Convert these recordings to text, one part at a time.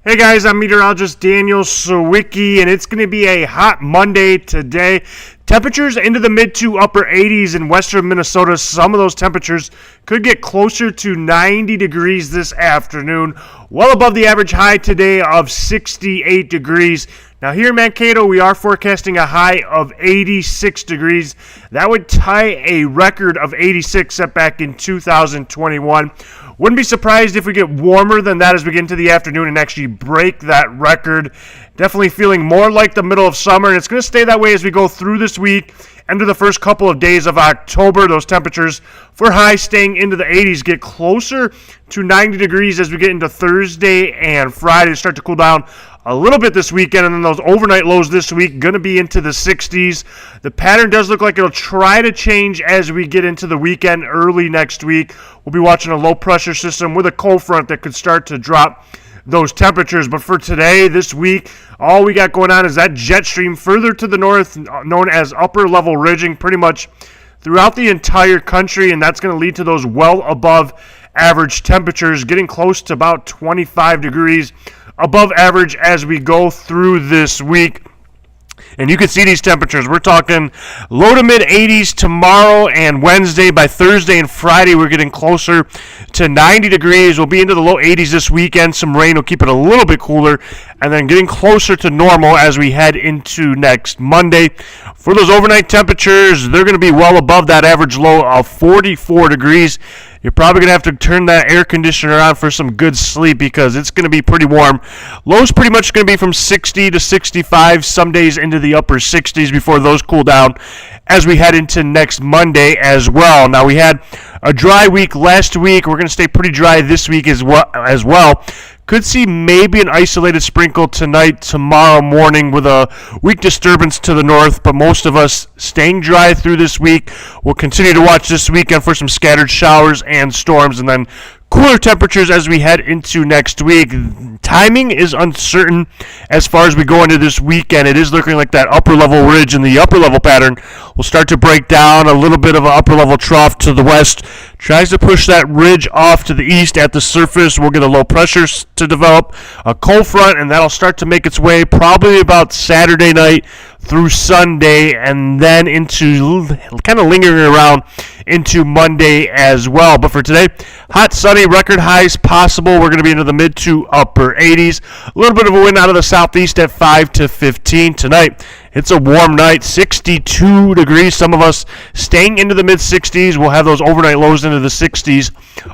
Hey guys, I'm Meteorologist Daniel Sawicki, and it's going to be a hot Monday today. Temperatures into the mid to upper 80s in western Minnesota. Some of those temperatures could get closer to 90 degrees this afternoon, well above the average high today of 68 degrees. Now here in Mankato, we are forecasting a high of 86 degrees. That would tie a record of 86 set back in 2021. Wouldn't be surprised if we get warmer than that as we get into the afternoon and actually break that record. Definitely feeling more like the middle of summer, and it's going to stay that way as we go through this week. Into the first couple of days of October, those temperatures for highs staying into the 80s get closer to 90 degrees as we get into Thursday and Friday. Start to cool down a little bit this weekend, and then those overnight lows this week going to be into the 60s. The pattern does look like it'll try to change as we get into the weekend early next week. We'll be watching a low pressure system with a cold front that could start to drop those temperatures. But for today, this week, all we got going on is that jet stream further to the north, known as upper level ridging, pretty much throughout the entire country, and that's going to lead to those well above average temperatures, getting close to about 25 degrees above average as we go through this week. And you can see these temperatures. We're talking low to mid 80s tomorrow and Wednesday. By Thursday and Friday, we're getting closer to 90 degrees. We'll be into the low 80s this weekend. Some rain will keep it a little bit cooler. And then getting closer to normal as we head into next Monday. For those overnight temperatures, they're going to be well above that average low of 44 degrees. You're probably going to have to turn that air conditioner on for some good sleep because it's going to be pretty warm. Lows pretty much going to be from 60 to 65, some days into the upper 60s before those cool down as we head into next Monday as well. Now, we had a dry week last week. We're going to stay pretty dry this week as well. Could see maybe an isolated sprinkle tonight, tomorrow morning with a weak disturbance to the north, but most of us staying dry through this week. We'll continue to watch this weekend for some scattered showers and storms, and then cooler temperatures as we head into next week. Timing is uncertain as far as we go into this weekend. It is looking like that upper level ridge and the upper level pattern will start to break down. A little bit of an upper level trough to the west tries to push that ridge off to the east. At the surface, we'll get a low pressure to develop, a cold front, and that'll start to make its way probably about Saturday night through Sunday, and then into kind of lingering around into Monday as well. But for today, hot, sunny, record highs possible. We're going to be into the mid to upper 80s. A little bit of a wind out of the southeast at 5 to 15 tonight. It's a warm night, 62 degrees. Some of us staying into the mid-60s. We'll have those overnight lows into the 60s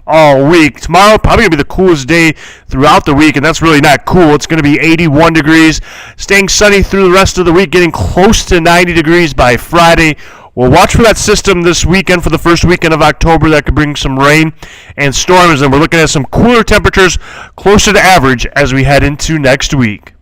all week. Tomorrow, probably going to be the coolest day throughout the week, and that's really not cool. It's going to be 81 degrees. Staying sunny through the rest of the week, getting close to 90 degrees by Friday. We'll watch for that system this weekend for the first weekend of October that could bring some rain and storms, and we're looking at some cooler temperatures closer to average as we head into next week.